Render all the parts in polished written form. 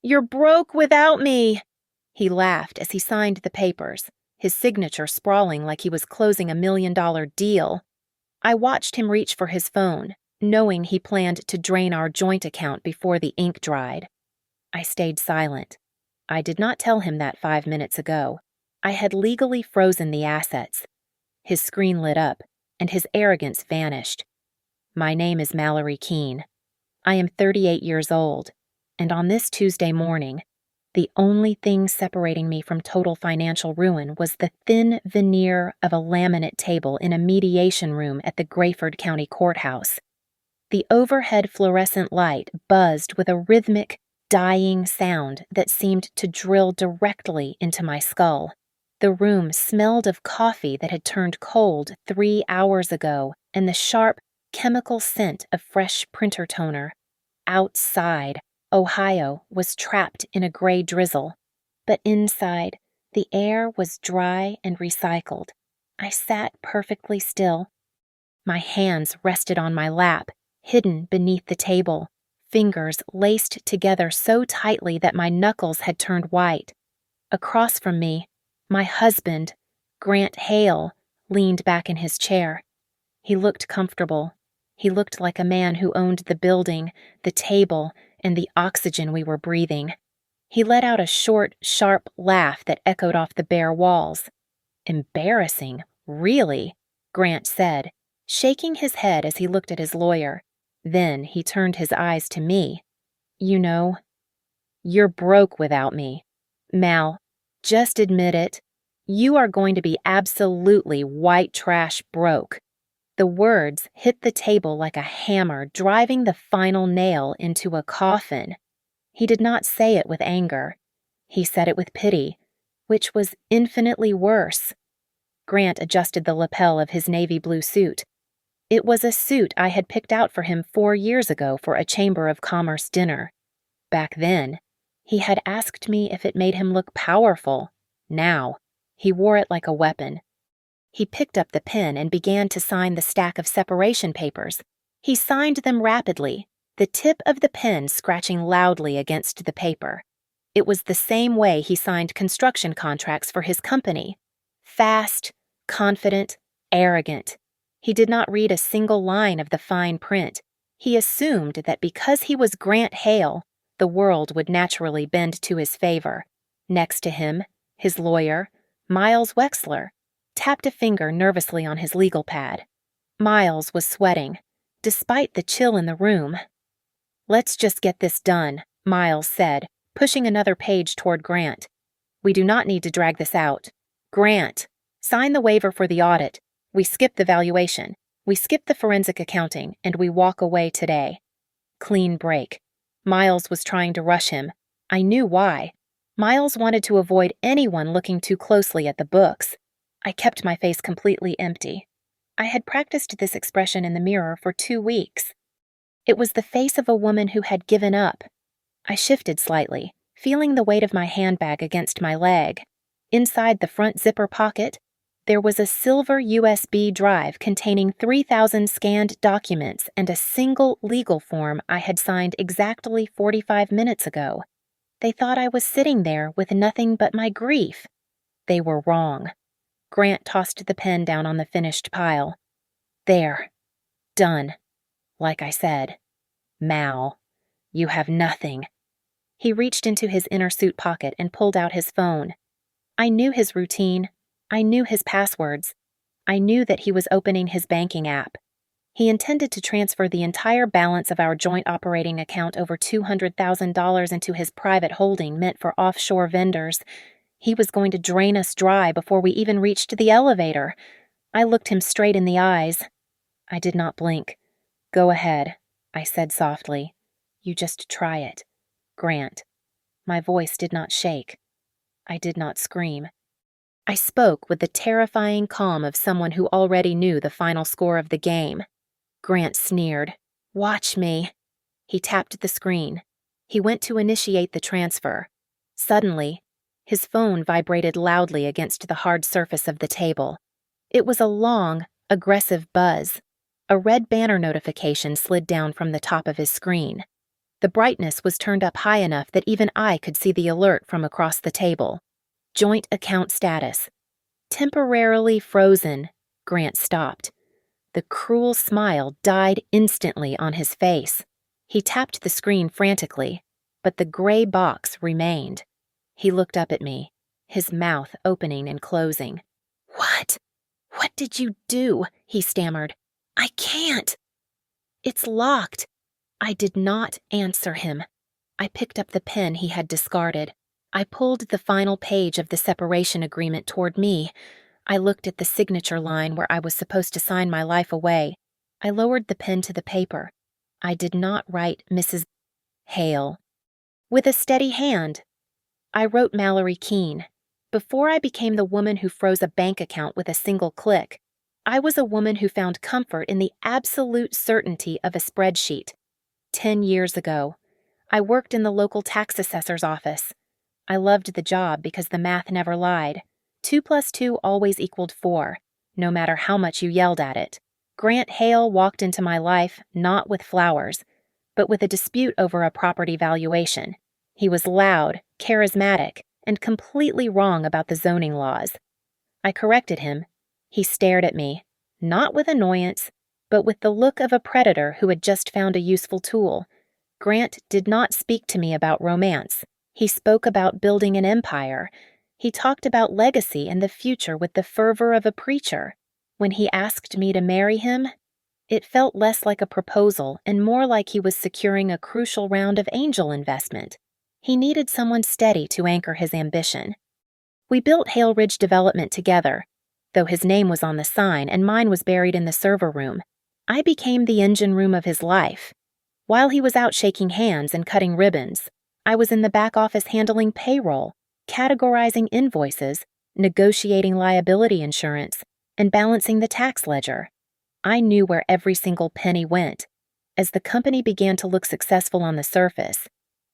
You're broke without me." He laughed as he signed the papers, his signature sprawling like he was closing $1 million deal. I watched him reach for his phone, knowing he planned to drain our joint account before the ink dried. I stayed silent. I did not tell him that 5 minutes ago. I had legally frozen the assets. His screen lit up, and his arrogance vanished. My name is Mallory Keene. I am 38 years old, and on this Tuesday morning, the only thing separating me from total financial ruin was the thin veneer of a laminate table in a mediation room at the Grayford County Courthouse. The overhead fluorescent light buzzed with a rhythmic, dying sound that seemed to drill directly into my skull. The room smelled of coffee that had turned cold 3 hours ago and the sharp, chemical scent of fresh printer toner. Outside, Ohio was trapped in a gray drizzle, but inside, the air was dry and recycled. I sat perfectly still. My hands rested on my lap, hidden beneath the table, fingers laced together so tightly that my knuckles had turned white. Across from me, my husband, Grant Hale, leaned back in his chair. He looked comfortable. He looked like a man who owned the building, the table, and the oxygen we were breathing. He let out a short, sharp laugh that echoed off the bare walls. "Embarrassing, really," Grant said, shaking his head as he looked at his lawyer. Then he turned his eyes to me. "You know, you're broke without me. Mal, just admit it. You are going to be absolutely white trash broke." The words hit the table like a hammer, driving the final nail into a coffin. He did not say it with anger. He said it with pity, which was infinitely worse. Grant adjusted the lapel of his navy blue suit. It was a suit I had picked out for him 4 years ago for a Chamber of Commerce dinner. Back then, he had asked me if it made him look powerful. Now, he wore it like a weapon. He picked up the pen and began to sign the stack of separation papers. He signed them rapidly, the tip of the pen scratching loudly against the paper. It was the same way he signed construction contracts for his company. Fast, confident, arrogant. He did not read a single line of the fine print. He assumed that because he was Grant Hale, the world would naturally bend to his favor. Next to him, his lawyer, Miles Wexler, tapped a finger nervously on his legal pad. Miles was sweating, despite the chill in the room. "Let's just get this done," Miles said, pushing another page toward Grant. "We do not need to drag this out. Grant, sign the waiver for the audit. We skip the valuation. We skip the forensic accounting, and we walk away today." Clean break. Miles was trying to rush him. I knew why. Miles wanted to avoid anyone looking too closely at the books. I kept my face completely empty. I had practiced this expression in the mirror for 2 weeks. It was the face of a woman who had given up. I shifted slightly, feeling the weight of my handbag against my leg. Inside the front zipper pocket, there was a silver USB drive containing 3,000 scanned documents and a single legal form I had signed exactly 45 minutes ago. They thought I was sitting there with nothing but my grief. They were wrong. Grant tossed the pen down on the finished pile. "There. Done. Like I said. Mal, you have nothing." He reached into his inner suit pocket and pulled out his phone. I knew his routine. I knew his passwords. I knew that he was opening his banking app. He intended to transfer the entire balance of our joint operating account over $200,000 into his private holding meant for offshore vendors. He was going to drain us dry before we even reached the elevator. I looked him straight in the eyes. I did not blink. "Go ahead," I said softly. "You just try it. Grant." My voice did not shake. I did not scream. I spoke with the terrifying calm of someone who already knew the final score of the game. Grant sneered. "Watch me." He tapped the screen. He went to initiate the transfer. Suddenly, his phone vibrated loudly against the hard surface of the table. It was a long, aggressive buzz. A red banner notification slid down from the top of his screen. The brightness was turned up high enough that even I could see the alert from across the table. Joint account status. Temporarily frozen. Grant stopped. The cruel smile died instantly on his face. He tapped the screen frantically, but the gray box remained. He looked up at me, his mouth opening and closing. "What? What did you do?" he stammered. "I can't." "It's locked." I did not answer him. I picked up the pen he had discarded. I pulled the final page of the separation agreement toward me. I looked at the signature line where I was supposed to sign my life away. I lowered the pen to the paper. I did not write Mrs. Hale. With a steady hand, I wrote Mallory Keene. Before I became the woman who froze a bank account with a single click, I was a woman who found comfort in the absolute certainty of a spreadsheet. 10 years ago, I worked in the local tax assessor's office. I loved the job because the math never lied. 2 plus 2 always equaled 4, no matter how much you yelled at it. Grant Hale walked into my life not with flowers, but with a dispute over a property valuation. He was loud, charismatic, and completely wrong about the zoning laws. I corrected him. He stared at me, not with annoyance, but with the look of a predator who had just found a useful tool. Grant did not speak to me about romance. He spoke about building an empire. He talked about legacy and the future with the fervor of a preacher. When he asked me to marry him, it felt less like a proposal and more like he was securing a crucial round of angel investment. He needed someone steady to anchor his ambition. We built Hale Ridge Development together. Though his name was on the sign and mine was buried in the server room, I became the engine room of his life. While he was out shaking hands and cutting ribbons, I was in the back office handling payroll, categorizing invoices, negotiating liability insurance, and balancing the tax ledger. I knew where every single penny went. As the company began to look successful on the surface,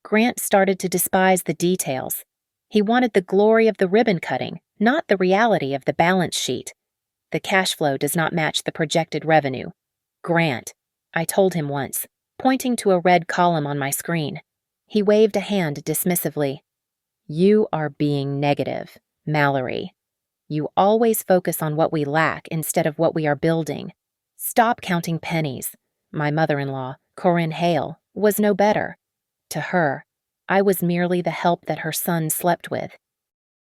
Grant started to despise the details. He wanted the glory of the ribbon cutting, not the reality of the balance sheet. The cash flow does not match the projected revenue. Grant, I told him once, pointing to a red column on my screen. He waved a hand dismissively. "You are being negative, Mallory. You always focus on what we lack instead of what we are building. Stop counting pennies." My mother-in-law, Corinne Hale, was no better. To her, I was merely the help that her son slept with.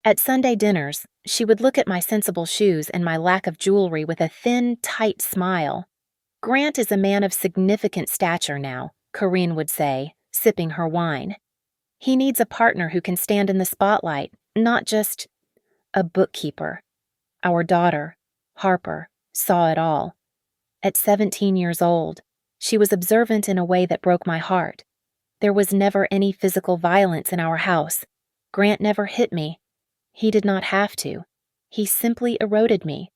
At Sunday dinners, she would look at my sensible shoes and my lack of jewelry with a thin, tight smile. "Grant is a man of significant stature now," Corinne would say, sipping her wine. "He needs a partner who can stand in the spotlight, not just a bookkeeper." Our daughter, Harper, saw it all. At 17 years old, she was observant in a way that broke my heart. There was never any physical violence in our house. Grant never hit me. He did not have to. He simply eroded me.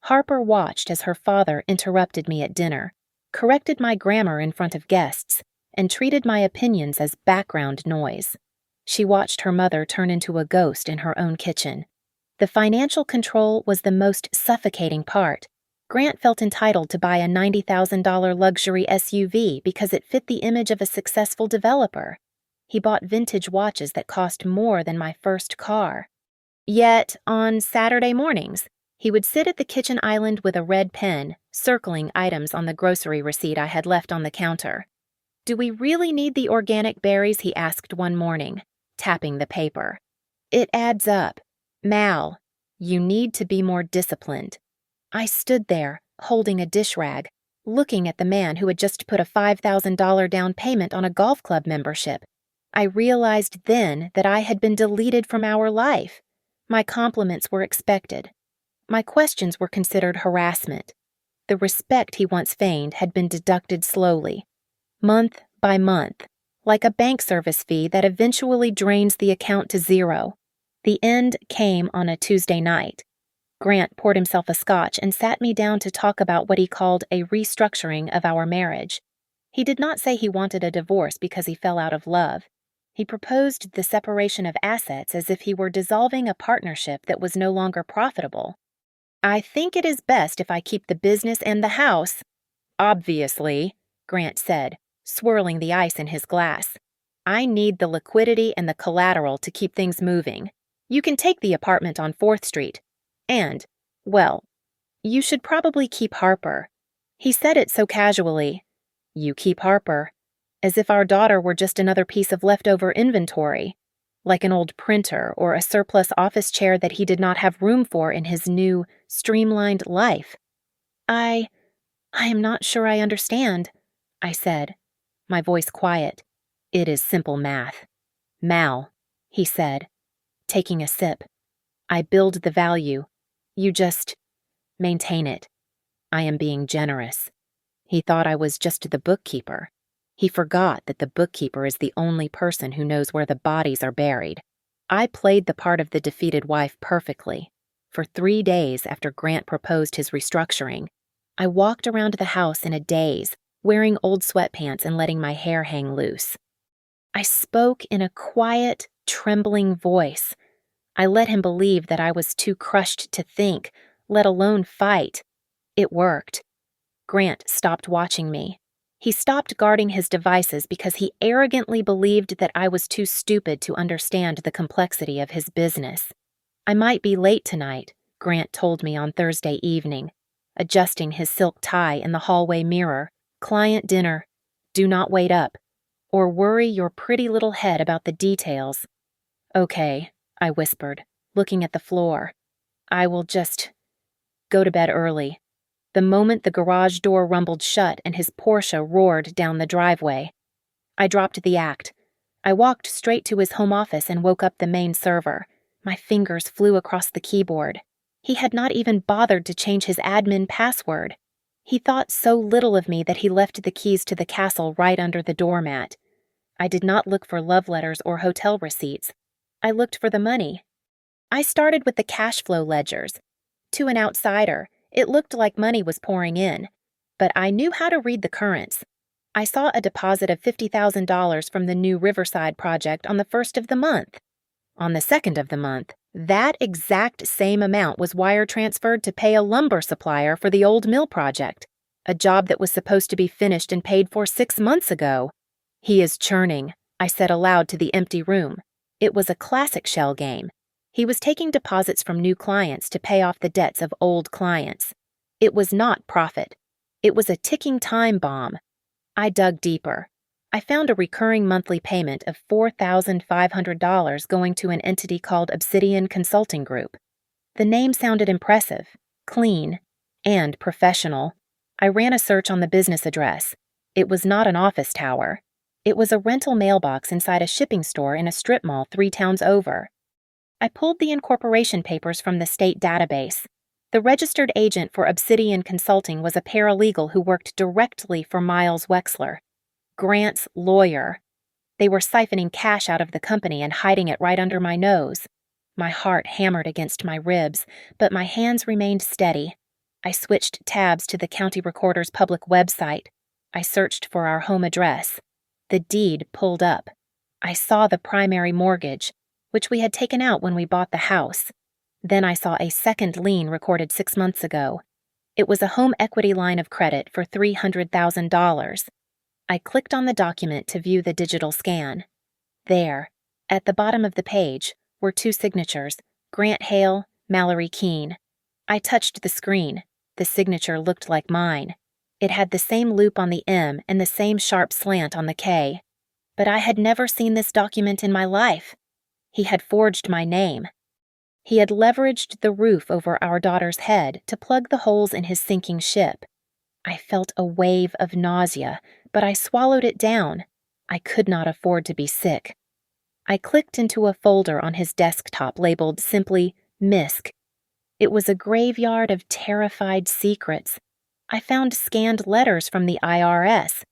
Harper watched as her father interrupted me at dinner, corrected my grammar in front of guests, and treated my opinions as background noise. She watched her mother turn into a ghost in her own kitchen. The financial control was the most suffocating part. Grant felt entitled to buy a $90,000 luxury SUV because it fit the image of a successful developer. He bought vintage watches that cost more than my first car. Yet, on Saturday mornings, he would sit at the kitchen island with a red pen, circling items on the grocery receipt I had left on the counter. "Do we really need the organic berries?" he asked one morning, tapping the paper. "It adds up. Mal, you need to be more disciplined." I stood there, holding a dish rag, looking at the man who had just put a $5,000 down payment on a golf club membership. I realized then that I had been deleted from our life. My compliments were expected. My questions were considered harassment. The respect he once feigned had been deducted slowly, month by month, like a bank service fee that eventually drains the account to zero. The end came on a Tuesday night. Grant poured himself a scotch and sat me down to talk about what he called a restructuring of our marriage. He did not say he wanted a divorce because he fell out of love. He proposed the separation of assets as if he were dissolving a partnership that was no longer profitable. "I think it is best if I keep the business and the house." "Obviously," Grant said, swirling the ice in his glass. "I need the liquidity and the collateral to keep things moving. You can take the apartment on 4th Street. And, well, you should probably keep Harper." He said it so casually. "You keep Harper," as if our daughter were just another piece of leftover inventory, like an old printer or a surplus office chair that he did not have room for in his new, streamlined life. I am not sure I understand," I said, my voice quiet. "It is simple math. Mal," he said, taking a sip. "I build the value. You just maintain it. I am being generous." He thought I was just the bookkeeper. He forgot that the bookkeeper is the only person who knows where the bodies are buried. I played the part of the defeated wife perfectly. For 3 days after Grant proposed his restructuring, I walked around the house in a daze, wearing old sweatpants and letting my hair hang loose. I spoke in a quiet, trembling voice. I let him believe that I was too crushed to think, let alone fight. It worked. Grant stopped watching me. He stopped guarding his devices because he arrogantly believed that I was too stupid to understand the complexity of his business. "I might be late tonight," Grant told me on Thursday evening, adjusting his silk tie in the hallway mirror. "Client dinner. Do not wait up, or worry your pretty little head about the details." "Okay," I whispered, looking at the floor. "I will just go to bed early." The moment the garage door rumbled shut and his Porsche roared down the driveway, I dropped the act. I walked straight to his home office and woke up the main server. My fingers flew across the keyboard. He had not even bothered to change his admin password. He thought so little of me that he left the keys to the castle right under the doormat. I did not look for love letters or hotel receipts. I looked for the money. I started with the cash flow ledgers. To an outsider, it looked like money was pouring in, but I knew how to read the currents. I saw a deposit of $50,000 from the new Riverside project on the 1st of the month. On the 2nd of the month, that exact same amount was wire transferred to pay a lumber supplier for the old mill project, a job that was supposed to be finished and paid for 6 months ago. "He is churning," I said aloud to the empty room. It was a classic shell game. He was taking deposits from new clients to pay off the debts of old clients. It was not profit. It was a ticking time bomb. I dug deeper. I found a recurring monthly payment of $4,500 going to an entity called Obsidian Consulting Group. The name sounded impressive, clean, and professional. I ran a search on the business address. It was not an office tower. It was a rental mailbox inside a shipping store in a strip mall 3 towns over. I pulled the incorporation papers from the state database. The registered agent for Obsidian Consulting was a paralegal who worked directly for Miles Wexler, Grant's lawyer. They were siphoning cash out of the company and hiding it right under my nose. My heart hammered against my ribs, but my hands remained steady. I switched tabs to the county recorder's public website. I searched for our home address. The deed pulled up. I saw the primary mortgage, which we had taken out when we bought the house. Then I saw a second lien recorded 6 months ago. It was a home equity line of credit for $300,000. I clicked on the document to view the digital scan. There, at the bottom of the page, were 2 signatures, Grant Hale, Mallory Keene. I touched the screen. The signature looked like mine. It had the same loop on the M and the same sharp slant on the K. But I had never seen this document in my life. He had forged my name. He had leveraged the roof over our daughter's head to plug the holes in his sinking ship. I felt a wave of nausea, but I swallowed it down. I could not afford to be sick. I clicked into a folder on his desktop labeled simply MISC. It was a graveyard of terrified secrets. I found scanned letters from the IRS.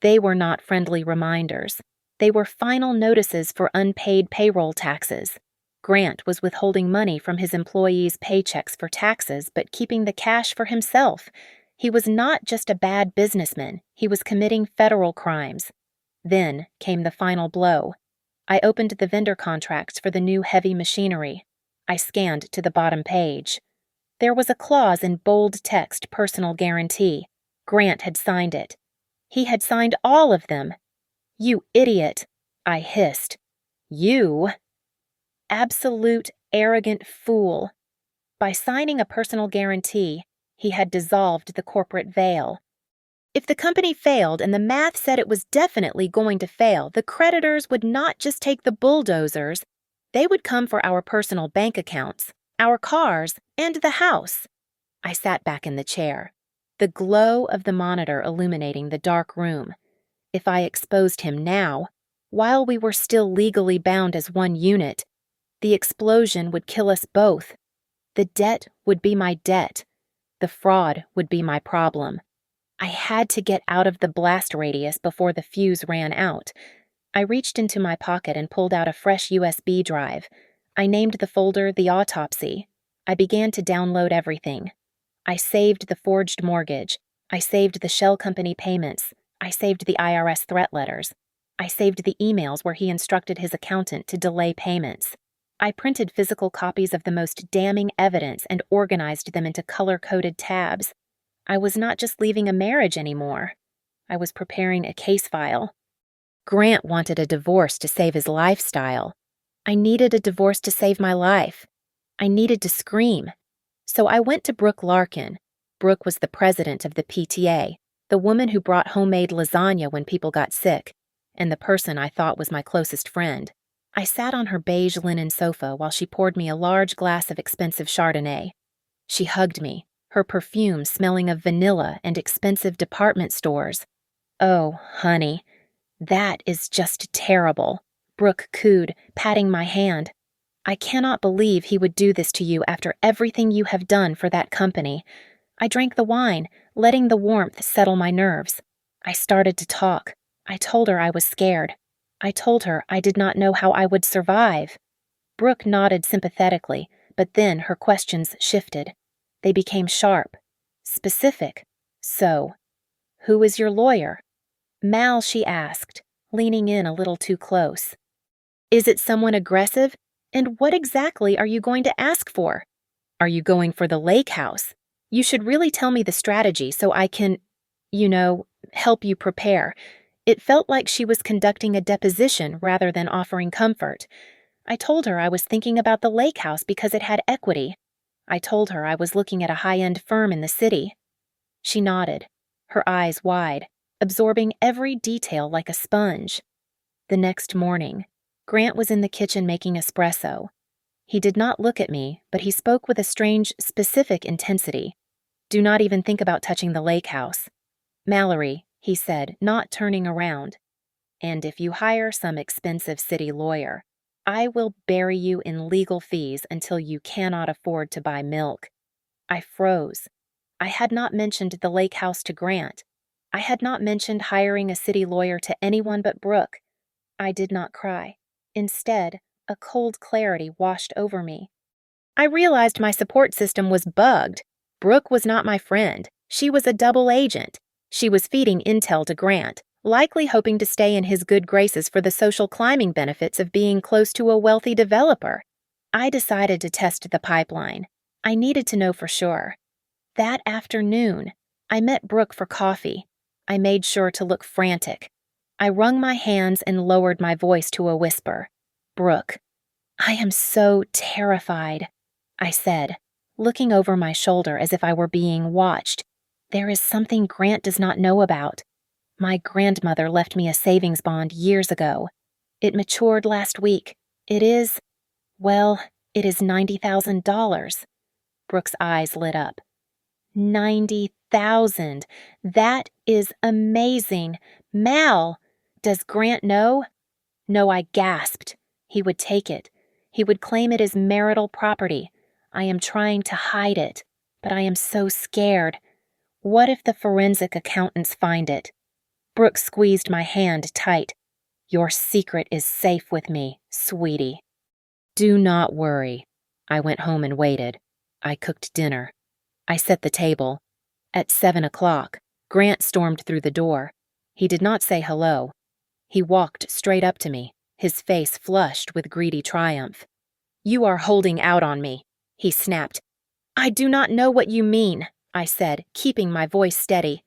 They were not friendly reminders. They were final notices for unpaid payroll taxes. Grant was withholding money from his employees' paychecks for taxes, but keeping the cash for himself. He was not just a bad businessman, he was committing federal crimes. Then came the final blow. I opened the vendor contracts for the new heavy machinery. I scanned to the bottom page. There was a clause in bold text, personal guarantee. Grant had signed it. He had signed all of them. "You idiot," I hissed. "You?" Absolute arrogant fool. By signing a personal guarantee, he had dissolved the corporate veil. If the company failed and the math said it was definitely going to fail, the creditors would not just take the bulldozers, they would come for our personal bank accounts, our cars, and the house. I sat back in the chair, the glow of the monitor illuminating the dark room. If I exposed him now, while we were still legally bound as one unit, the explosion would kill us both. The debt would be my debt. The fraud would be my problem. I had to get out of the blast radius before the fuse ran out. I reached into my pocket and pulled out a fresh USB drive. I named the folder The Autopsy. I began to download everything. I saved the forged mortgage. I saved the shell company payments. I saved the IRS threat letters. I saved the emails where he instructed his accountant to delay payments. I printed physical copies of the most damning evidence and organized them into color-coded tabs. I was not just leaving a marriage anymore. I was preparing a case file. Grant wanted a divorce to save his lifestyle. I needed a divorce to save my life. I needed to scream. So I went to Brooke Larkin. Brooke was the president of the PTA, the woman who brought homemade lasagna when people got sick, and the person I thought was my closest friend. I sat on her beige linen sofa while she poured me a large glass of expensive Chardonnay. She hugged me, her perfume smelling of vanilla and expensive department stores. "Oh, honey, that is just terrible," Brooke cooed, patting my hand. "I cannot believe he would do this to you after everything you have done for that company." I drank the wine, letting the warmth settle my nerves. I started to talk. I told her I was scared. I told her I did not know how I would survive. Brooke nodded sympathetically, but then her questions shifted. They became sharp, specific. "So, who is your lawyer?" "Mal," she asked, leaning in a little too close. "Is it someone aggressive? And what exactly are you going to ask for? Are you going for the lake house? You should really tell me the strategy so I can, help you prepare." It felt like she was conducting a deposition rather than offering comfort. I told her I was thinking about the lake house because it had equity. I told her I was looking at a high-end firm in the city. She nodded, her eyes wide, absorbing every detail like a sponge. The next morning, Grant was in the kitchen making espresso. He did not look at me, but he spoke with a strange, specific intensity. "Do not even think about touching the lake house. Mallory," he said, not turning around. "And if you hire some expensive city lawyer, I will bury you in legal fees until you cannot afford to buy milk." I froze. I had not mentioned the lake house to Grant. I had not mentioned hiring a city lawyer to anyone but Brooke. I did not cry. Instead, a cold clarity washed over me. I realized my support system was bugged. Brooke was not my friend. She was a double agent. She was feeding intel to Grant, likely hoping to stay in his good graces for the social climbing benefits of being close to a wealthy developer. I decided to test the pipeline. I needed to know for sure. That afternoon, I met Brooke for coffee. I made sure to look frantic. I wrung my hands and lowered my voice to a whisper. "Brooke, I am so terrified," I said, looking over my shoulder as if I were being watched. "There is something Grant does not know about. My grandmother left me a savings bond years ago. It matured last week. It is $90,000. Brooke's eyes lit up. $90,000. That is amazing. Mal, does Grant know? No, I gasped. He would take it. He would claim it as marital property. I am trying to hide it, but I am so scared. What if the forensic accountants find it? Brooke squeezed my hand tight. Your secret is safe with me, sweetie. Do not worry. I went home and waited. I cooked dinner. I set the table. At 7 o'clock, Grant stormed through the door. He did not say hello. He walked straight up to me, his face flushed with greedy triumph. You are holding out on me, he snapped. I do not know what you mean, I said, keeping my voice steady.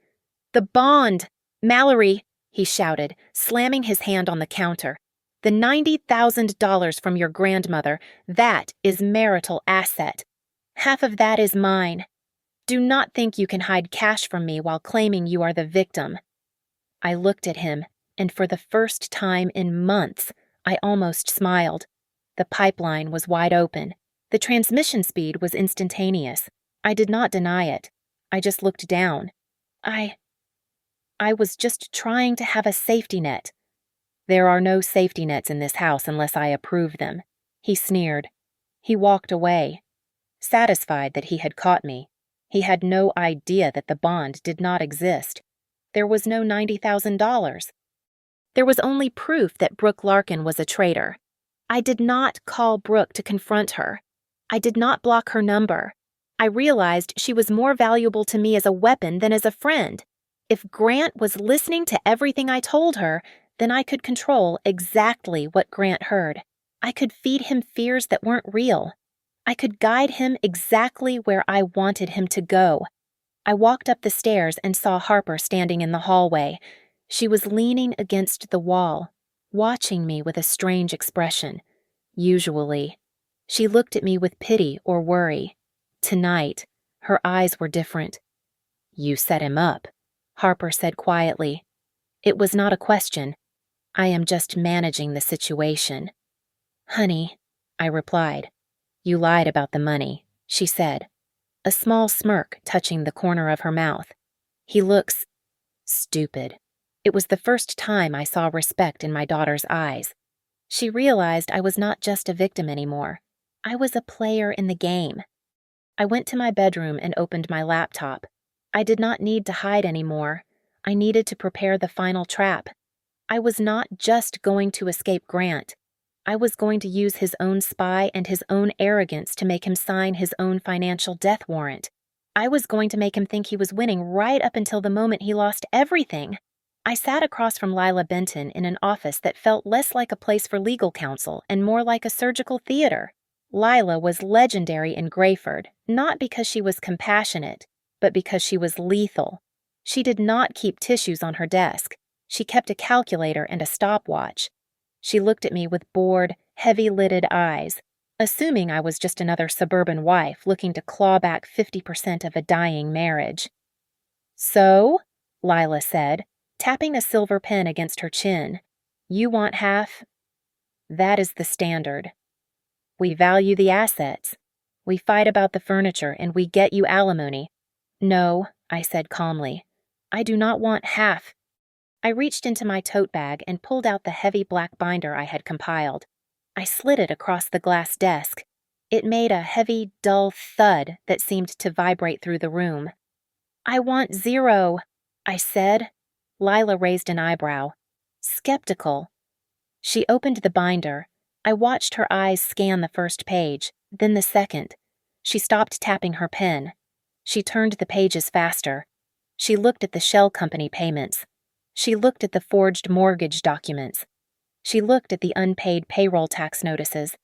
The bond, Mallory, he shouted, slamming his hand on the counter. The $90,000 from your grandmother, that is marital asset. Half of that is mine. Do not think you can hide cash from me while claiming you are the victim. I looked at him, and for the first time in months, I almost smiled. The pipeline was wide open. The transmission speed was instantaneous. I did not deny it. I just looked down. I was just trying to have a safety net. There are no safety nets in this house unless I approve them. He sneered. He walked away, satisfied that he had caught me. He had no idea that the bond did not exist. There was no $90,000. There was only proof that Brooke Larkin was a traitor. I did not call Brooke to confront her. I did not block her number. I realized she was more valuable to me as a weapon than as a friend. If Grant was listening to everything I told her, then I could control exactly what Grant heard. I could feed him fears that weren't real. I could guide him exactly where I wanted him to go. I walked up the stairs and saw Harper standing in the hallway. She was leaning against the wall, watching me with a strange expression. Usually, she looked at me with pity or worry. Tonight, her eyes were different. "You set him up," Harper said quietly. It was not a question. I am just managing the situation. "Honey," I replied. "You lied about the money," she said, a small smirk touching the corner of her mouth. "He looks stupid." It was the first time I saw respect in my daughter's eyes. She realized I was not just a victim anymore. I was a player in the game. I went to my bedroom and opened my laptop. I did not need to hide anymore. I needed to prepare the final trap. I was not just going to escape Grant. I was going to use his own spy and his own arrogance to make him sign his own financial death warrant. I was going to make him think he was winning right up until the moment he lost everything. I sat across from Lila Benton in an office that felt less like a place for legal counsel and more like a surgical theater. Lila was legendary in Grayford, not because she was compassionate, but because she was lethal. She did not keep tissues on her desk. She kept a calculator and a stopwatch. She looked at me with bored, heavy-lidded eyes, assuming I was just another suburban wife looking to claw back 50% of a dying marriage. "So," Lila said, tapping a silver pen against her chin, "you want half?" "That is the standard. We value the assets. We fight about the furniture and we get you alimony." "No," I said calmly. "I do not want half." I reached into my tote bag and pulled out the heavy black binder I had compiled. I slid it across the glass desk. It made a heavy, dull thud that seemed to vibrate through the room. "I want 0, I said. Lila raised an eyebrow. Skeptical. She opened the binder. I watched her eyes scan the first page, then the second. She stopped tapping her pen. She turned the pages faster. She looked at the shell company payments. She looked at the forged mortgage documents. She looked at the unpaid payroll tax notices.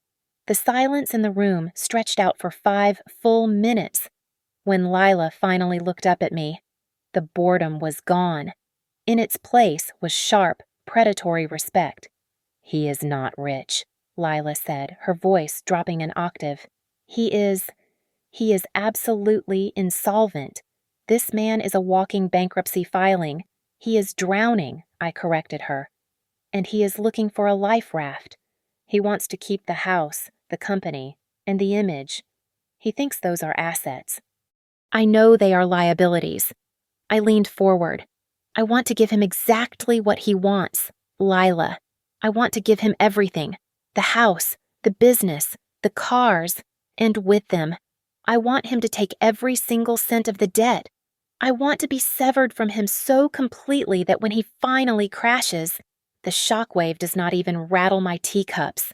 The silence in the room stretched out for 5 full minutes. When Lila finally looked up at me, the boredom was gone. In its place was sharp, predatory respect. "He is not rich," Lila said, her voice dropping an octave. He is absolutely insolvent. This man is a walking bankruptcy filing. He is drowning," I corrected her. "And he is looking for a life raft. He wants to keep the house, the company, and the image. He thinks those are assets. I know they are liabilities." I leaned forward. "I want to give him exactly what he wants, Lila. I want to give him everything. The house, the business, the cars, and with them. I want him to take every single cent of the debt. I want to be severed from him so completely that when he finally crashes, the shockwave does not even rattle my teacups."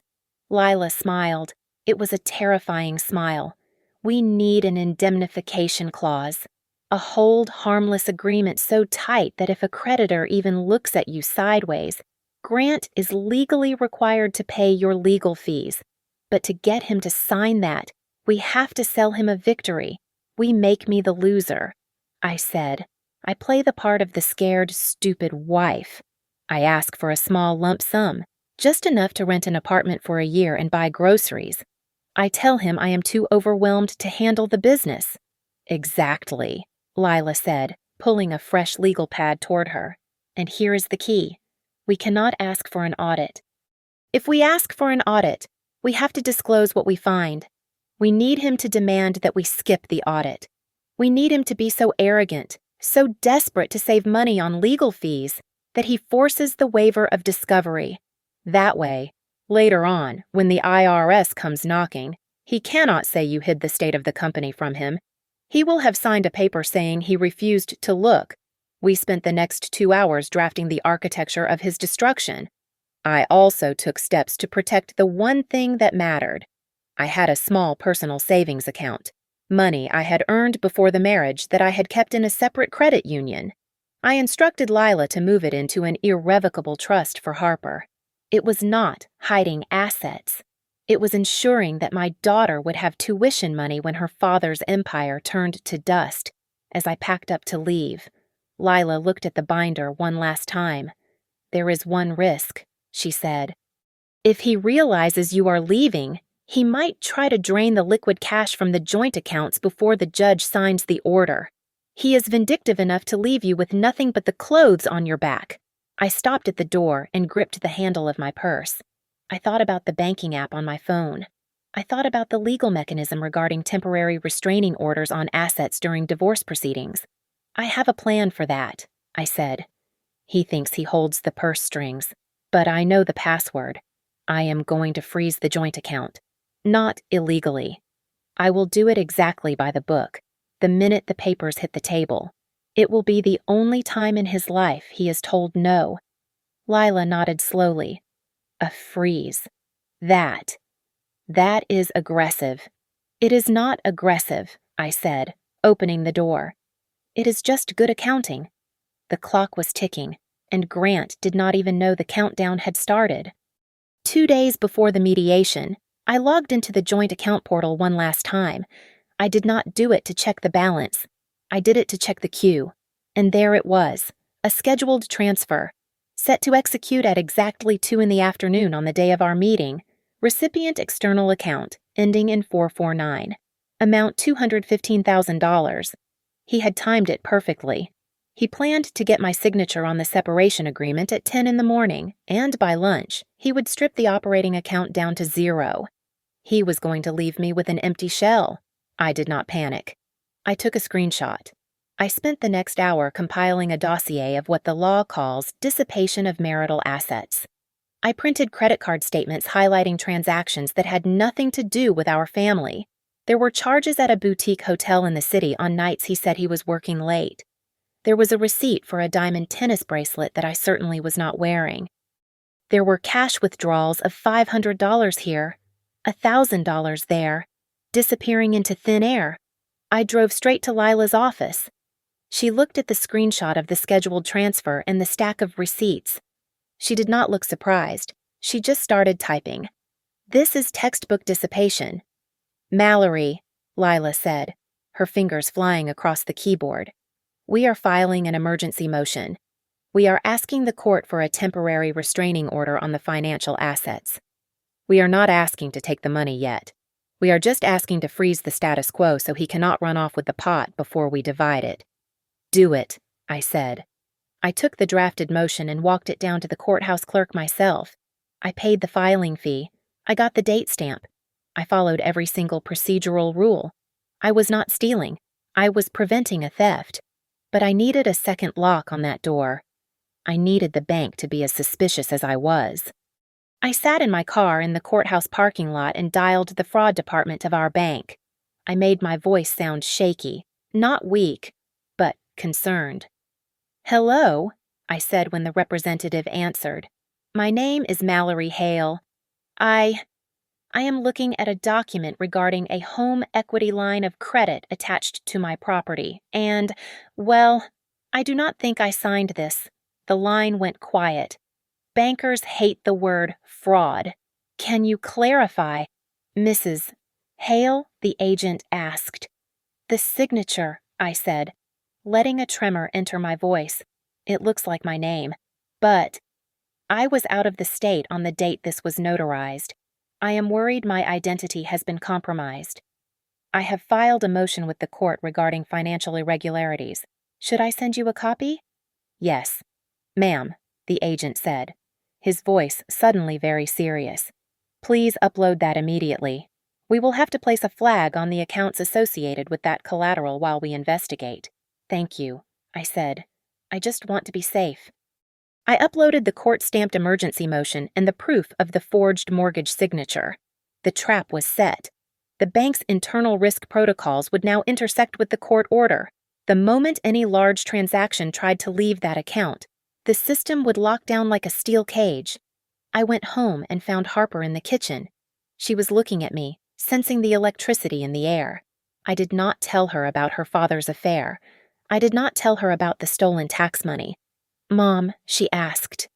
Lila smiled. It was a terrifying smile. "We need an indemnification clause. A hold harmless agreement so tight that if a creditor even looks at you sideways, Grant is legally required to pay your legal fees. But to get him to sign that, we have to sell him a victory. We make me the loser." I said. I play the part of the scared, stupid wife. I ask for a small lump sum, just enough to rent an apartment for a year and buy groceries. I tell him I am too overwhelmed to handle the business. Exactly, Lila said, pulling a fresh legal pad toward her. And here is the key. We cannot ask for an audit. If we ask for an audit, we have to disclose what we find. We need him to demand that we skip the audit. We need him to be so arrogant, so desperate to save money on legal fees, that he forces the waiver of discovery. That way, later on, when the IRS comes knocking, he cannot say you hid the state of the company from him. He will have signed a paper saying he refused to look. We spent the next 2 hours drafting the architecture of his destruction. I also took steps to protect the one thing that mattered. I had a small personal savings account, money I had earned before the marriage that I had kept in a separate credit union. I instructed Lila to move it into an irrevocable trust for Harper. It was not hiding assets. It was ensuring that my daughter would have tuition money when her father's empire turned to dust. As I packed up to leave, Lila looked at the binder one last time. There is one risk, she said. If he realizes you are leaving, he might try to drain the liquid cash from the joint accounts before the judge signs the order. He is vindictive enough to leave you with nothing but the clothes on your back. I stopped at the door and gripped the handle of my purse. I thought about the banking app on my phone. I thought about the legal mechanism regarding temporary restraining orders on assets during divorce proceedings. I have a plan for that, I said. He thinks he holds the purse strings, but I know the password. I am going to freeze the joint account. Not illegally. I will do it exactly by the book, the minute the papers hit the table. It will be the only time in his life he is told no. Lila nodded slowly. A freeze. That is aggressive. It is not aggressive, I said, opening the door. It is just good accounting. The clock was ticking, and Grant did not even know the countdown had started. 2 days before the mediation, I logged into the joint account portal one last time. I did not do it to check the balance. I did it to check the queue. And there it was, a scheduled transfer, set to execute at exactly 2 p.m. on the day of our meeting. Recipient external account, ending in 449. Amount $215,000. He had timed it perfectly. He planned to get my signature on the separation agreement at 10 a.m, and by lunch, he would strip the operating account down to 0. He was going to leave me with an empty shell. I did not panic. I took a screenshot. I spent the next hour compiling a dossier of what the law calls dissipation of marital assets. I printed credit card statements highlighting transactions that had nothing to do with our family. There were charges at a boutique hotel in the city on nights he said he was working late. There was a receipt for a diamond tennis bracelet that I certainly was not wearing. There were cash withdrawals of $500 here, $1,000 there, disappearing into thin air. I drove straight to Lila's office. She looked at the screenshot of the scheduled transfer and the stack of receipts. She did not look surprised. She just started typing. This is textbook dissipation. Mallory, Lila said, her fingers flying across the keyboard. We are filing an emergency motion. We are asking the court for a temporary restraining order on the financial assets. We are not asking to take the money yet. We are just asking to freeze the status quo so he cannot run off with the pot before we divide it. Do it, I said. I took the drafted motion and walked it down to the courthouse clerk myself. I paid the filing fee. I got the date stamp. I followed every single procedural rule. I was not stealing. I was preventing a theft. But I needed a second lock on that door. I needed the bank to be as suspicious as I was. I sat in my car in the courthouse parking lot and dialed the fraud department of our bank. I made my voice sound shaky, not weak, but concerned. Hello, I said when the representative answered. My name is Mallory Hale. I am looking at a document regarding a home equity line of credit attached to my property, and, well, I do not think I signed this. The line went quiet. Bankers hate the word fraud. Can you clarify? Mrs. Hale, the agent asked. The signature, I said. letting a tremor enter my voice. It looks like my name. But I was out of the state on the date this was notarized. I am worried my identity has been compromised. I have filed a motion with the court regarding financial irregularities. Should I send you a copy? Yes. Ma'am, the agent said, his voice suddenly very serious. Please upload that immediately. We will have to place a flag on the accounts associated with that collateral while we investigate. Thank you, I said. I just want to be safe. I uploaded the court-stamped emergency motion and the proof of the forged mortgage signature. The trap was set. The bank's internal risk protocols would now intersect with the court order. The moment any large transaction tried to leave that account, the system would lock down like a steel cage. I went home and found Harper in the kitchen. She was looking at me, sensing the electricity in the air. I did not tell her about her father's affair. I did not tell her about the stolen tax money. Mom, she asked,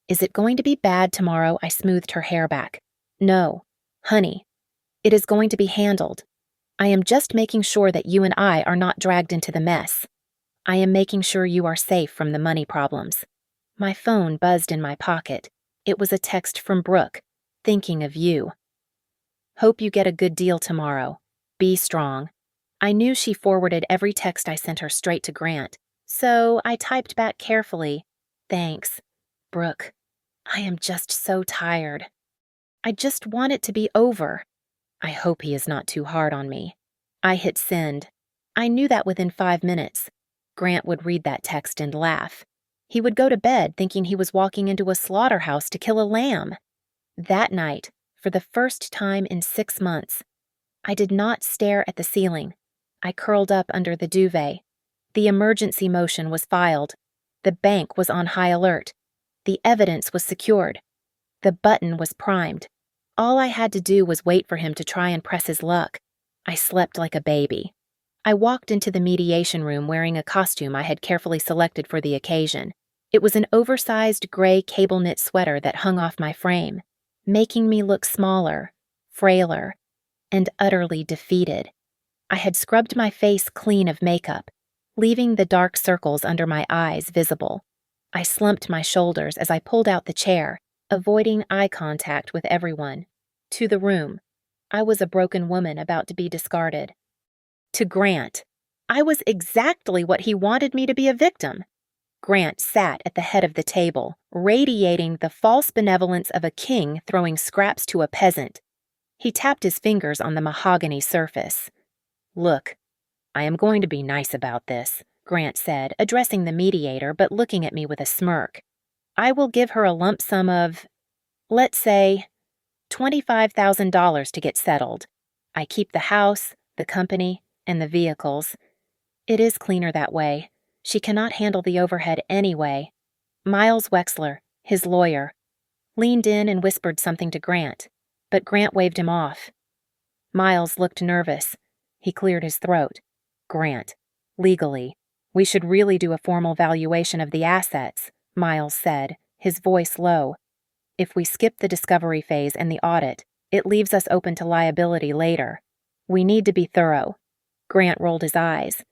is it going to be bad tomorrow? I smoothed her hair back. No, honey, it is going to be handled. I am just making sure that you and I are not dragged into the mess. I am making sure you are safe from the money problems. My phone buzzed in my pocket. It was a text from Brooke, thinking of you. Hope you get a good deal tomorrow. Be strong. I knew she forwarded every text I sent her straight to Grant, so I typed back carefully, thanks, Brooke. I am just so tired. I just want it to be over. I hope he is not too hard on me. I hit send. I knew that within 5 minutes. Grant would read that text and laugh. He would go to bed thinking he was walking into a slaughterhouse to kill a lamb. That night, for the first time in 6 months, I did not stare at the ceiling. I curled up under the duvet. The emergency motion was filed. The bank was on high alert. The evidence was secured. The button was primed. All I had to do was wait for him to try and press his luck. I slept like a baby. I walked into the mediation room wearing a costume I had carefully selected for the occasion. It was an oversized gray cable-knit sweater that hung off my frame, making me look smaller, frailer, and utterly defeated. I had scrubbed my face clean of makeup, leaving the dark circles under my eyes visible. I slumped my shoulders as I pulled out the chair, avoiding eye contact with everyone. To the room. I was a broken woman about to be discarded. To Grant. I was exactly what he wanted me to be, a victim. Grant sat at the head of the table, radiating the false benevolence of a king throwing scraps to a peasant. He tapped his fingers on the mahogany surface. Look, I am going to be nice about this, Grant said, addressing the mediator but looking at me with a smirk. I will give her a lump sum of, let's say, $25,000 to get settled. I keep the house, the company, and the vehicles. It is cleaner that way. She cannot handle the overhead anyway. Miles Wexler, his lawyer, leaned in and whispered something to Grant, but Grant waved him off. Miles looked nervous. He cleared his throat. Grant, legally, we should really do a formal valuation of the assets, Miles said, his voice low. If we skip the discovery phase and the audit, it leaves us open to liability later. We need to be thorough. Grant rolled his eyes.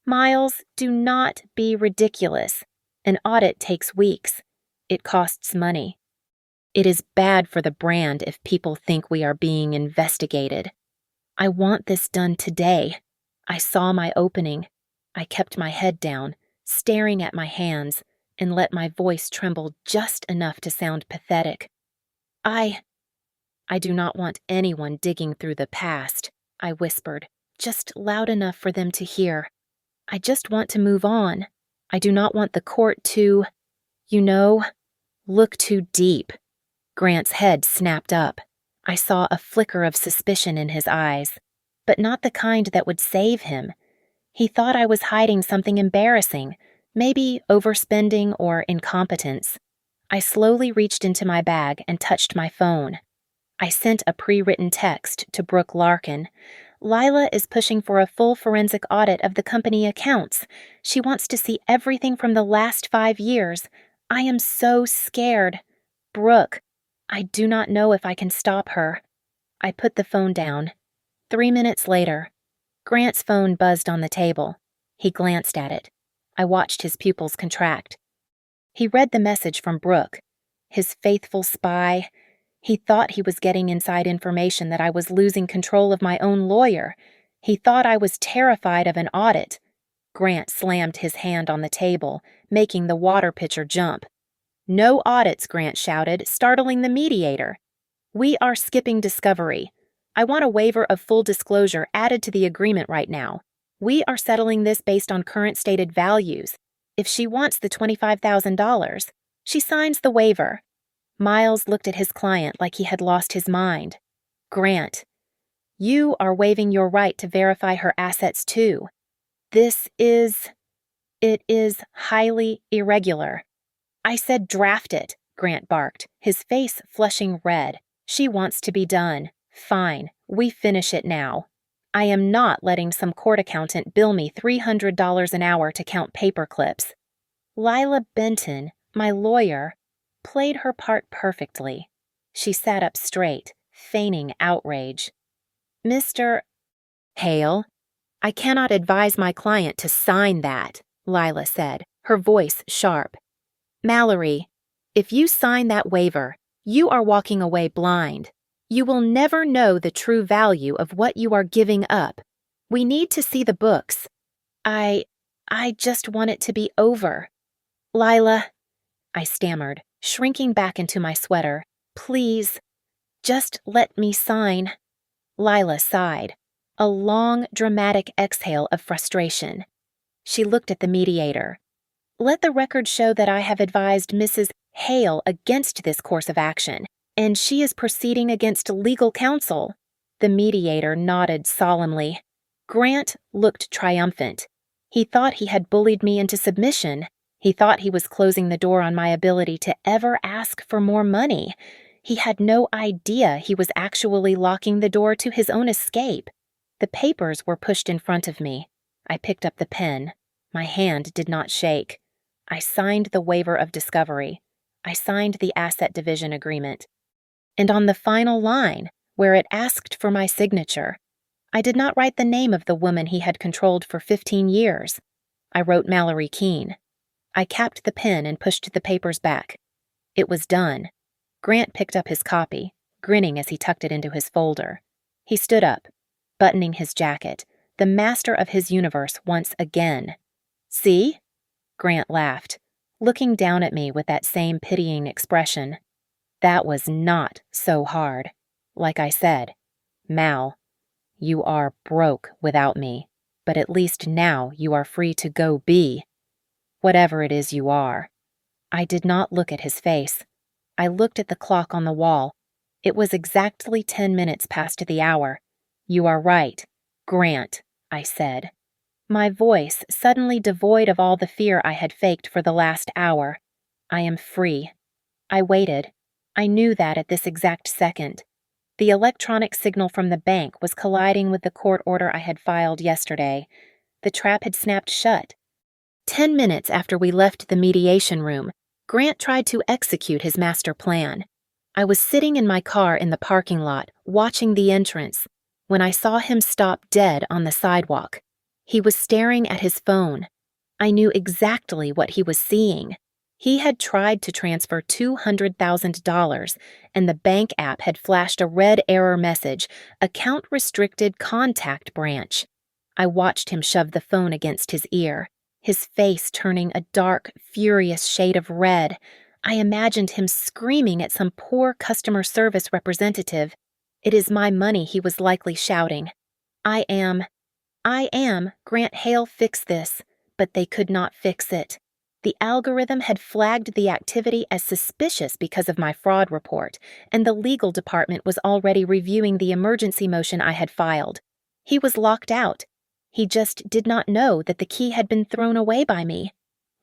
Miles, do not be ridiculous. An audit takes weeks. It costs money. It is bad for the brand if people think we are being investigated. I want this done today. I saw my opening. I kept my head down, staring at my hands, and let my voice tremble just enough to sound pathetic. I do not want anyone digging through the past, I whispered, just loud enough for them to hear. I just want to move on. I do not want the court to, look too deep. Grant's head snapped up. I saw a flicker of suspicion in his eyes, but not the kind that would save him. He thought I was hiding something embarrassing, maybe overspending or incompetence. I slowly reached into my bag and touched my phone. I sent a pre-written text to Brooke Larkin. Lila is pushing for a full forensic audit of the company accounts. She wants to see everything from the last 5 years. I am so scared. Brooke, I do not know if I can stop her. I put the phone down. 3 minutes later, Grant's phone buzzed on the table. He glanced at it. I watched his pupils contract. He read the message from Brooke, his faithful spy. He thought he was getting inside information that I was losing control of my own lawyer. He thought I was terrified of an audit. Grant slammed his hand on the table, making the water pitcher jump. "No audits," Grant shouted, startling the mediator. "We are skipping discovery. I want a waiver of full disclosure added to the agreement right now. We are settling this based on current stated values. If she wants the $25,000, she signs the waiver." Miles looked at his client like he had lost his mind. "Grant, you are waiving your right to verify her assets too. It is highly irregular." "I said draft it," Grant barked, his face flushing red. "She wants to be done. Fine, we finish it now. I am not letting some court accountant bill me $300 an hour to count paper clips." Lila Benton, my lawyer, played her part perfectly. She sat up straight, feigning outrage. "Mr. Hale, I cannot advise my client to sign that," Lila said, her voice sharp. "Mallory, if you sign that waiver, you are walking away blind. You will never know the true value of what you are giving up. We need to see the books. I just want it to be over." "Lila," I stammered, shrinking back into my sweater. "Please, just let me sign." Lila sighed, a long, dramatic exhale of frustration. She looked at the mediator. "Let the record show that I have advised Mrs. Hale against this course of action, and she is proceeding against legal counsel." The mediator nodded solemnly. Grant looked triumphant. He thought he had bullied me into submission. He thought he was closing the door on my ability to ever ask for more money. He had no idea he was actually locking the door to his own escape. The papers were pushed in front of me. I picked up the pen. My hand did not shake. I signed the waiver of discovery. I signed the asset division agreement. And on the final line, where it asked for my signature, I did not write the name of the woman he had controlled for 15 years. I wrote Mallory Keene. I capped the pen and pushed the papers back. It was done. Grant picked up his copy, grinning as he tucked it into his folder. He stood up, buttoning his jacket, the master of his universe once again. "See?" Grant laughed, looking down at me with that same pitying expression. "That was not so hard. Like I said, Mal, you are broke without me, but at least now you are free to go be whatever it is you are." I did not look at his face. I looked at the clock on the wall. It was exactly 10 minutes past the hour. "You are right, Grant," I said. My voice suddenly devoid of all the fear I had faked for the last hour. "I am free." I waited. I knew that at this exact second. The electronic signal from the bank was colliding with the court order I had filed yesterday. The trap had snapped shut. 10 minutes after we left the mediation room, Grant tried to execute his master plan. I was sitting in my car in the parking lot, watching the entrance, when I saw him stop dead on the sidewalk. He was staring at his phone. I knew exactly what he was seeing. He had tried to transfer $200,000, and the bank app had flashed a red error message, "Account restricted, contact branch." I watched him shove the phone against his ear, his face turning a dark, furious shade of red. I imagined him screaming at some poor customer service representative. "It is my money," he was likely shouting. I am, Grant Hale, fix this," but they could not fix it. The algorithm had flagged the activity as suspicious because of my fraud report, and the legal department was already reviewing the emergency motion I had filed. He was locked out. He just did not know that the key had been thrown away by me.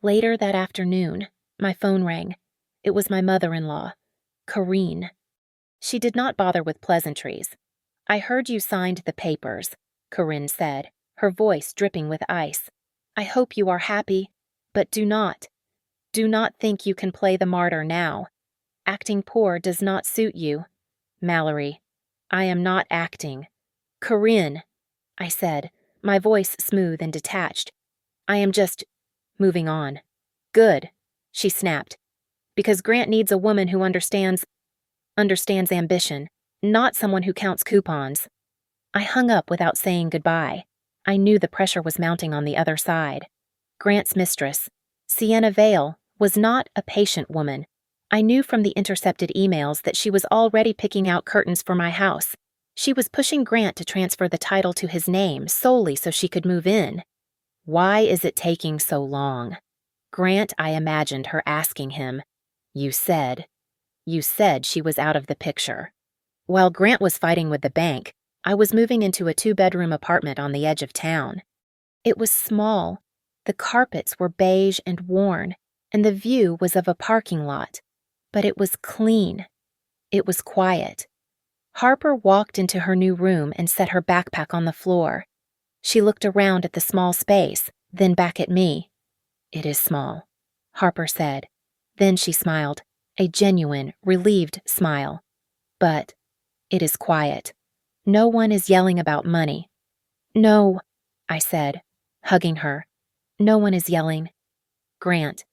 Later that afternoon, my phone rang. It was my mother-in-law, Corinne. She did not bother with pleasantries. "I heard you signed the papers," Corinne said, her voice dripping with ice. "I hope you are happy, but do not think you can play the martyr now. Acting poor does not suit you. Mallory, I am not acting." "Corinne," I said, my voice smooth and detached. "I am just moving on. Good, she snapped. Because Grant needs a woman who understands ambition, not someone who counts coupons. I hung up without saying goodbye. I knew the pressure was mounting on the other side. Grant's mistress, Sienna Vale, was not a patient woman. I knew from the intercepted emails that she was already picking out curtains for my house. She was pushing Grant to transfer the title to his name solely so she could move in. Why is it taking so long? Grant, I imagined her asking him. You said she was out of the picture. While Grant was fighting with the bank, I was moving into a 2-bedroom apartment on the edge of town. It was small. The carpets were beige and worn, and the view was of a parking lot. But it was clean. It was quiet. Harper walked into her new room and set her backpack on the floor. She looked around at the small space, then back at me. It is small, Harper said. Then she smiled, a genuine, relieved smile. But it is quiet. No one is yelling about money. No, I said, hugging her. No one is yelling. Grant,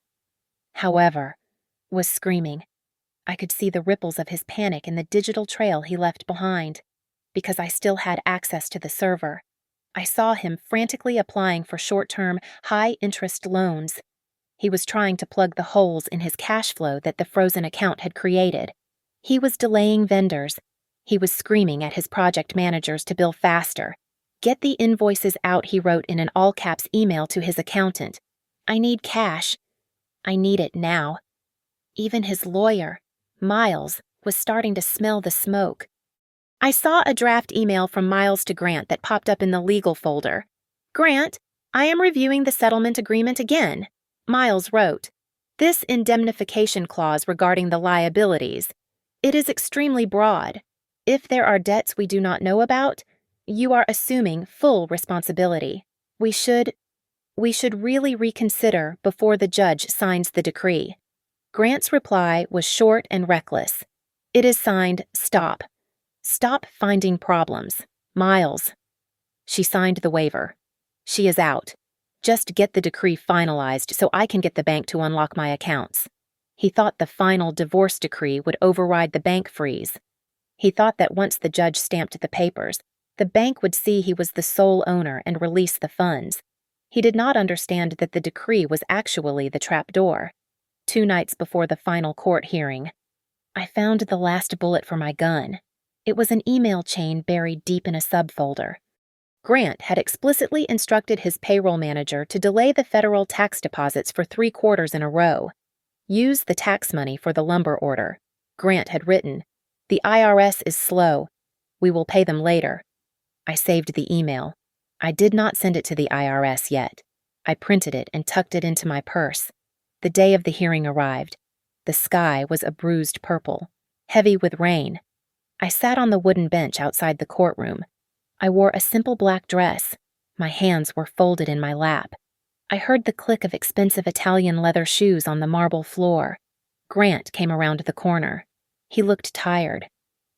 however, was screaming. I could see the ripples of his panic in the digital trail he left behind. Because I still had access to the server, I saw him frantically applying for short-term, high-interest loans. He was trying to plug the holes in his cash flow that the frozen account had created. He was delaying vendors. He was screaming at his project managers to bill faster. Get the invoices out, he wrote in an all-caps email to his accountant. I need cash. I need it now. Even his lawyer, Miles, was starting to smell the smoke. I saw a draft email from Miles to Grant that popped up in the legal folder. Grant, I am reviewing the settlement agreement again. Miles wrote, this indemnification clause regarding the liabilities. It is extremely broad. If there are debts we do not know about, you are assuming full responsibility. We should really reconsider before the judge signs the decree. Grant's reply was short and reckless. It is signed, Stop. Stop finding problems. Miles. She signed the waiver. She is out. Just get the decree finalized so I can get the bank to unlock my accounts. He thought the final divorce decree would override the bank freeze. He thought that once the judge stamped the papers, the bank would see he was the sole owner and release the funds. He did not understand that the decree was actually the trapdoor. 2 nights before the final court hearing, I found the last bullet for my gun. It was an email chain buried deep in a subfolder. Grant had explicitly instructed his payroll manager to delay the federal tax deposits for 3 quarters in a row. Use the tax money for the lumber order. Grant had written, The IRS is slow. We will pay them later. I saved the email. I did not send it to the IRS yet. I printed it and tucked it into my purse. The day of the hearing arrived. The sky was a bruised purple, heavy with rain. I sat on the wooden bench outside the courtroom. I wore a simple black dress. My hands were folded in my lap. I heard the click of expensive Italian leather shoes on the marble floor. Grant came around the corner. He looked tired.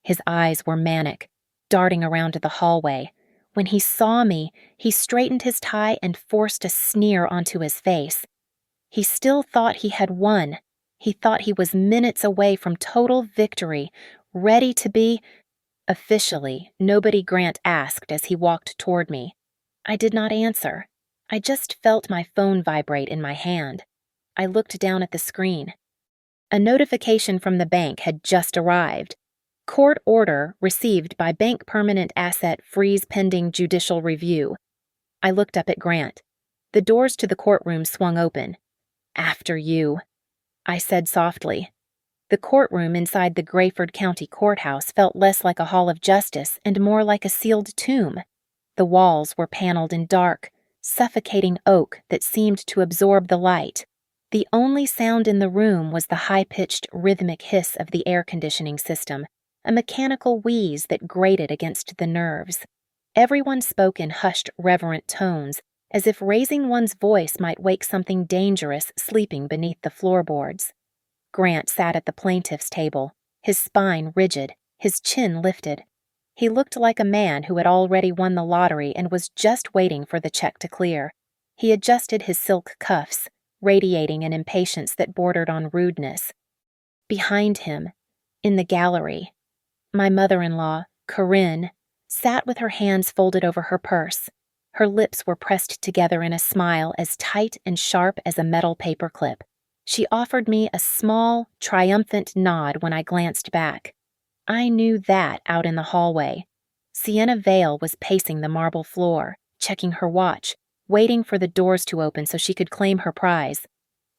His eyes were manic, darting around the hallway. When he saw me, he straightened his tie and forced a sneer onto his face. He still thought he had won. He thought he was minutes away from total victory, ready to be... Officially, nobody, Grant asked as he walked toward me. I did not answer. I just felt my phone vibrate in my hand. I looked down at the screen. A notification from the bank had just arrived. Court order received by Bank Permanent Asset Freeze pending judicial review. I looked up at Grant. The doors to the courtroom swung open. After you, I said softly. The courtroom inside the Grayford County Courthouse felt less like a hall of justice and more like a sealed tomb. The walls were paneled in dark, suffocating oak that seemed to absorb the light. The only sound in the room was the high-pitched, rhythmic hiss of the air conditioning system, a mechanical wheeze that grated against the nerves. Everyone spoke in hushed, reverent tones, as if raising one's voice might wake something dangerous sleeping beneath the floorboards. Grant sat at the plaintiff's table, his spine rigid, his chin lifted. He looked like a man who had already won the lottery and was just waiting for the check to clear. He adjusted his silk cuffs, radiating an impatience that bordered on rudeness. Behind him, in the gallery, my mother-in-law, Corinne, sat with her hands folded over her purse. Her lips were pressed together in a smile as tight and sharp as a metal paperclip. She offered me a small, triumphant nod when I glanced back. I knew that out in the hallway. Sienna Vale was pacing the marble floor, checking her watch, waiting for the doors to open so she could claim her prize.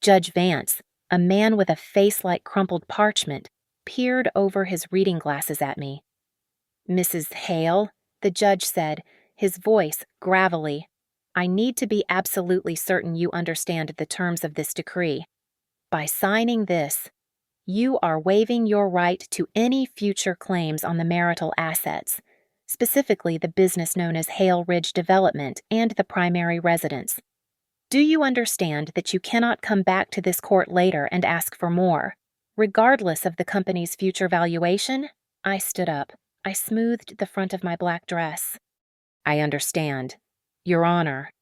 Judge Vance, a man with a face like crumpled parchment, peered over his reading glasses at me. "Mrs. Hale," the judge said, his voice gravelly, "I need to be absolutely certain you understand the terms of this decree. By signing this, you are waiving your right to any future claims on the marital assets, specifically the business known as Hale Ridge Development and the primary residence. Do you understand that you cannot come back to this court later and ask for more, regardless of the company's future valuation?" I stood up. I smoothed the front of my black dress. "I understand, Your Honor,"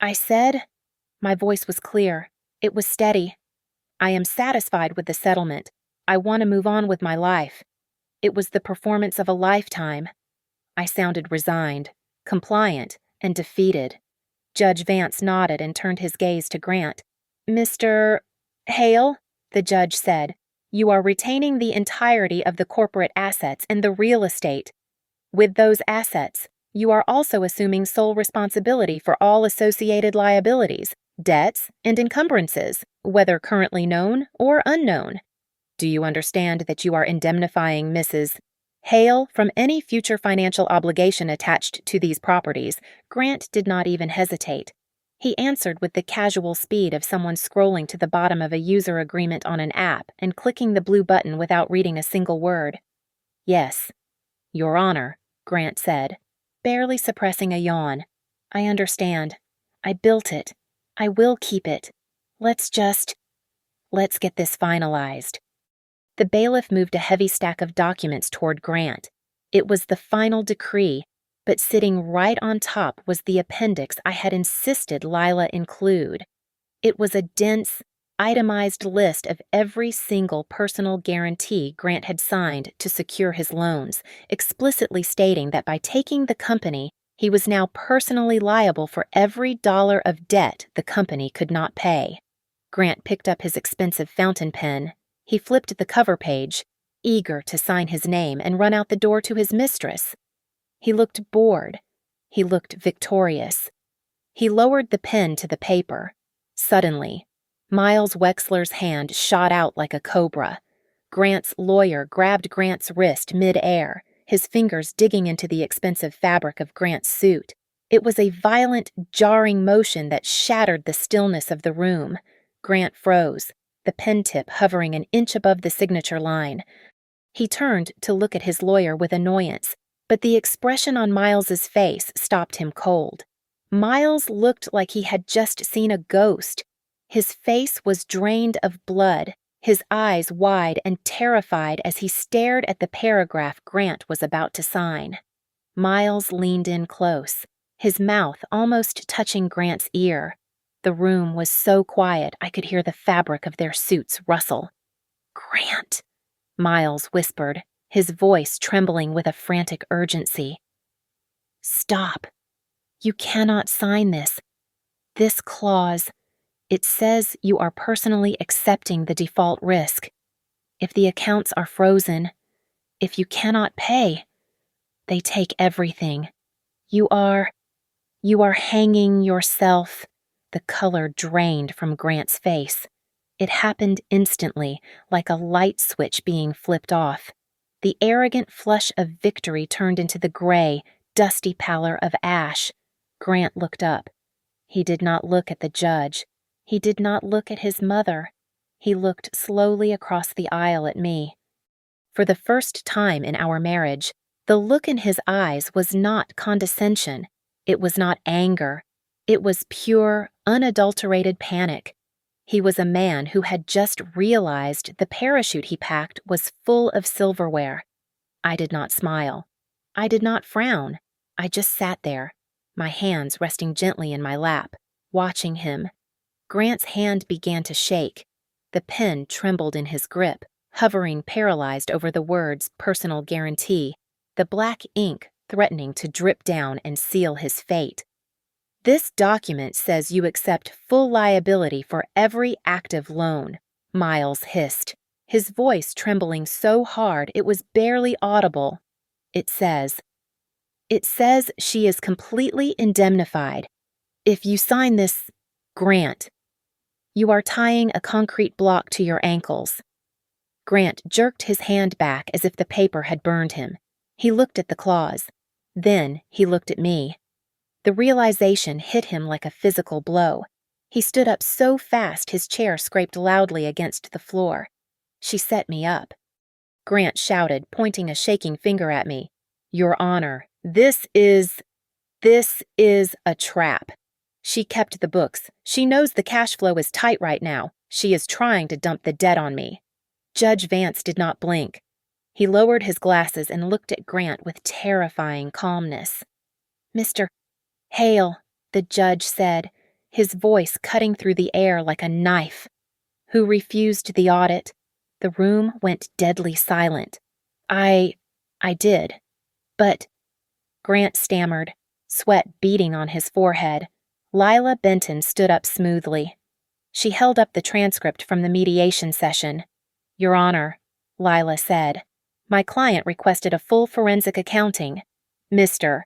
I said. My voice was clear. It was steady. "I am satisfied with the settlement. I want to move on with my life. It was the performance of a lifetime." I sounded resigned, compliant, and defeated. Judge Vance nodded and turned his gaze to Grant. "Mr. Hale," the judge said, "you are retaining the entirety of the corporate assets and the real estate. With those assets, you are also assuming sole responsibility for all associated liabilities, debts, and encumbrances, whether currently known or unknown. Do you understand that you are indemnifying Mrs. Hale from any future financial obligation attached to these properties?" Grant did not even hesitate. He answered with the casual speed of someone scrolling to the bottom of a user agreement on an app and clicking the blue button without reading a single word. "Yes, Your Honor," Grant said, barely suppressing a yawn. "I understand. I built it. I will keep it. Let's get this finalized." The bailiff moved a heavy stack of documents toward Grant. It was the final decree, but sitting right on top was the appendix I had insisted Lila include. It was a dense, itemized list of every single personal guarantee Grant had signed to secure his loans, explicitly stating that by taking the company, he was now personally liable for every dollar of debt the company could not pay. Grant picked up his expensive fountain pen. He flipped the cover page, eager to sign his name and run out the door to his mistress. He looked bored. He looked victorious. He lowered the pen to the paper. Suddenly, Miles Wexler's hand shot out like a cobra. Grant's lawyer grabbed Grant's wrist mid-air, his fingers digging into the expensive fabric of Grant's suit. It was a violent, jarring motion that shattered the stillness of the room. Grant froze, the pen tip hovering an inch above the signature line. He turned to look at his lawyer with annoyance, but the expression on Miles's face stopped him cold. Miles looked like he had just seen a ghost. His face was drained of blood, his eyes wide and terrified as he stared at the paragraph Grant was about to sign. Miles leaned in close, his mouth almost touching Grant's ear. The room was so quiet I could hear the fabric of their suits rustle. "Grant," Miles whispered, his voice trembling with a frantic urgency. "Stop. You cannot sign this. This clause, it says you are personally accepting the default risk. If the accounts are frozen, if you cannot pay, they take everything. You are hanging yourself." The color drained from Grant's face. It happened instantly, like a light switch being flipped off. The arrogant flush of victory turned into the gray, dusty pallor of ash. Grant looked up. He did not look at the judge. He did not look at his mother. He looked slowly across the aisle at me. For the first time in our marriage, the look in his eyes was not condescension. It was not anger. It was pure, unadulterated panic. He was a man who had just realized the parachute he packed was full of silverware. I did not smile. I did not frown. I just sat there, my hands resting gently in my lap, watching him. Grant's hand began to shake. The pen trembled in his grip, hovering paralyzed over the words personal guarantee, the black ink threatening to drip down and seal his fate. This document says you accept full liability for every active loan, Miles hissed, his voice trembling so hard it was barely audible. It says she is completely indemnified. If you sign this, Grant, you are tying a concrete block to your ankles. Grant jerked his hand back as if the paper had burned him. He looked at the clause. Then he looked at me. The realization hit him like a physical blow. He stood up so fast his chair scraped loudly against the floor. She set me up. Grant shouted, pointing a shaking finger at me. Your Honor, this is a trap. She kept the books. She knows the cash flow is tight right now. She is trying to dump the debt on me. Judge Vance did not blink. He lowered his glasses and looked at Grant with terrifying calmness. Mr. Hale, the judge said, his voice cutting through the air like a knife. Who refused the audit? The room went deadly silent. I did. But, Grant stammered, sweat beading on his forehead. Lila Benton stood up smoothly. She held up the transcript from the mediation session. Your Honor, Lila said, my client requested a full forensic accounting. Mr.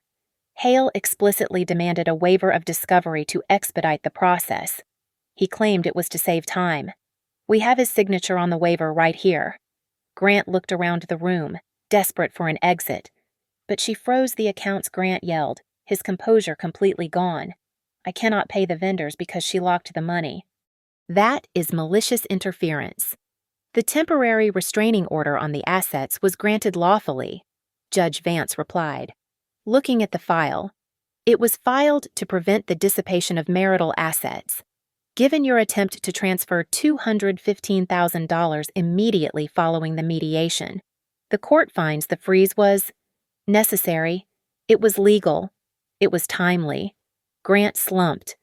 Hale explicitly demanded a waiver of discovery to expedite the process. He claimed it was to save time. We have his signature on the waiver right here. Grant looked around the room, desperate for an exit. But she froze the accounts Grant yelled, his composure completely gone. I cannot pay the vendors because she locked the money. That is malicious interference. The temporary restraining order on the assets was granted lawfully, Judge Vance replied. Looking at the file, it was filed to prevent the dissipation of marital assets. Given your attempt to transfer $215,000 immediately following the mediation, the court finds the freeze was necessary, it was legal, it was timely. Grant slumped.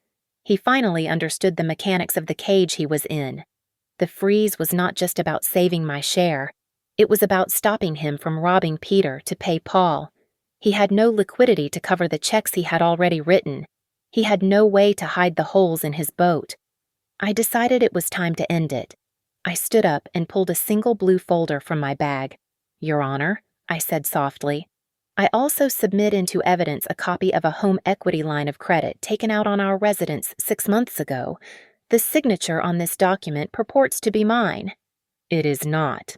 He finally understood the mechanics of the cage he was in. The freeze was not just about saving my share. It was about stopping him from robbing Peter to pay Paul. He had no liquidity to cover the checks he had already written. He had no way to hide the holes in his boat. I decided it was time to end it. I stood up and pulled a single blue folder from my bag. Your Honor, I said softly, I also submit into evidence a copy of a home equity line of credit taken out on our residence 6 months ago. The signature on this document purports to be mine. It is not.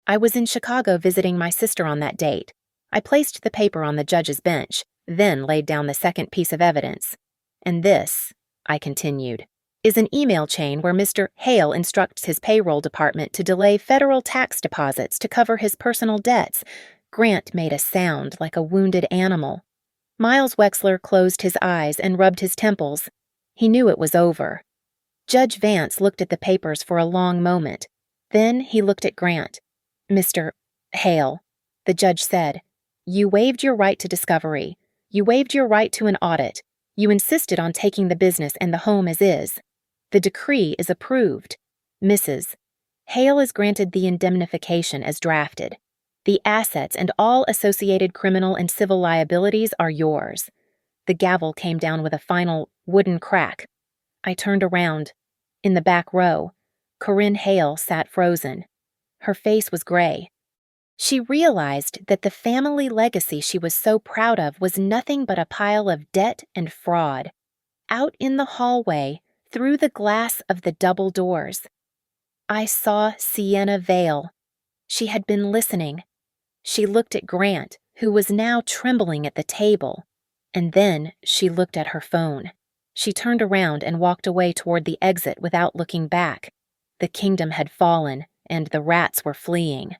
I was in Chicago visiting my sister on that date. I placed the paper on the judge's bench, then laid down the second piece of evidence. And this, I continued, is an email chain where Mr. Hale instructs his payroll department to delay federal tax deposits to cover his personal debts. Grant made a sound like a wounded animal. Miles Wexler closed his eyes and rubbed his temples. He knew it was over. Judge Vance looked at the papers for a long moment. Then he looked at Grant. Mr. Hale, the judge said, you waived your right to discovery. You waived your right to an audit. You insisted on taking the business and the home as is. The decree is approved. Mrs. Hale is granted the indemnification as drafted. The assets and all associated criminal and civil liabilities are yours. The gavel came down with a final wooden crack. I turned around. In the back row, Corinne Hale sat frozen. Her face was gray. She realized that the family legacy she was so proud of was nothing but a pile of debt and fraud. Out in the hallway, through the glass of the double doors, I saw Sienna Vale. She had been listening. She looked at Grant, who was now trembling at the table, and then she looked at her phone. She turned around and walked away toward the exit without looking back. The kingdom had fallen, and the rats were fleeing.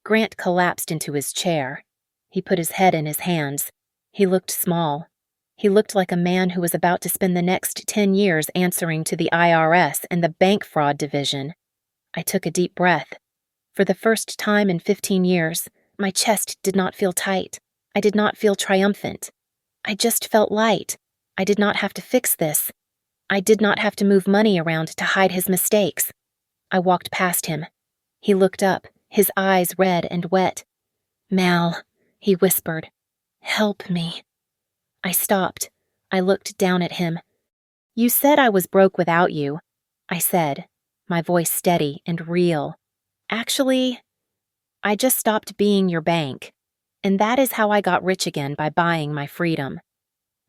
Grant collapsed into his chair. He put his head in his hands. He looked small. He looked like a man who was about to spend the next 10 years answering to the IRS and the bank fraud division. I took a deep breath. For the first time in 15 years, my chest did not feel tight. I did not feel triumphant. I just felt light. I did not have to fix this. I did not have to move money around to hide his mistakes. I walked past him. He looked up, his eyes red and wet. "Mal," he whispered, "help me." I stopped. I looked down at him. "You said I was broke without you," I said, my voice steady and real. "Actually, I just stopped being your bank, and that is how I got rich again, by buying my freedom."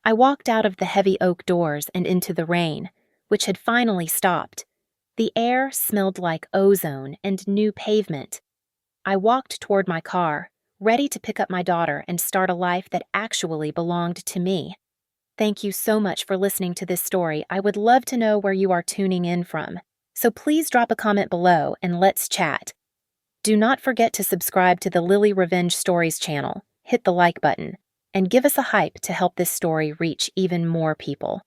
I walked out of the heavy oak doors and into the rain, which had finally stopped. The air smelled like ozone and new pavement. I walked toward my car, ready to pick up my daughter and start a life that actually belonged to me. Thank you so much for listening to this story. I would love to know where you are tuning in from, so please drop a comment below and let's chat. Do not forget to subscribe to the Lily Revenge Stories channel, hit the like button, and give us a hype to help this story reach even more people.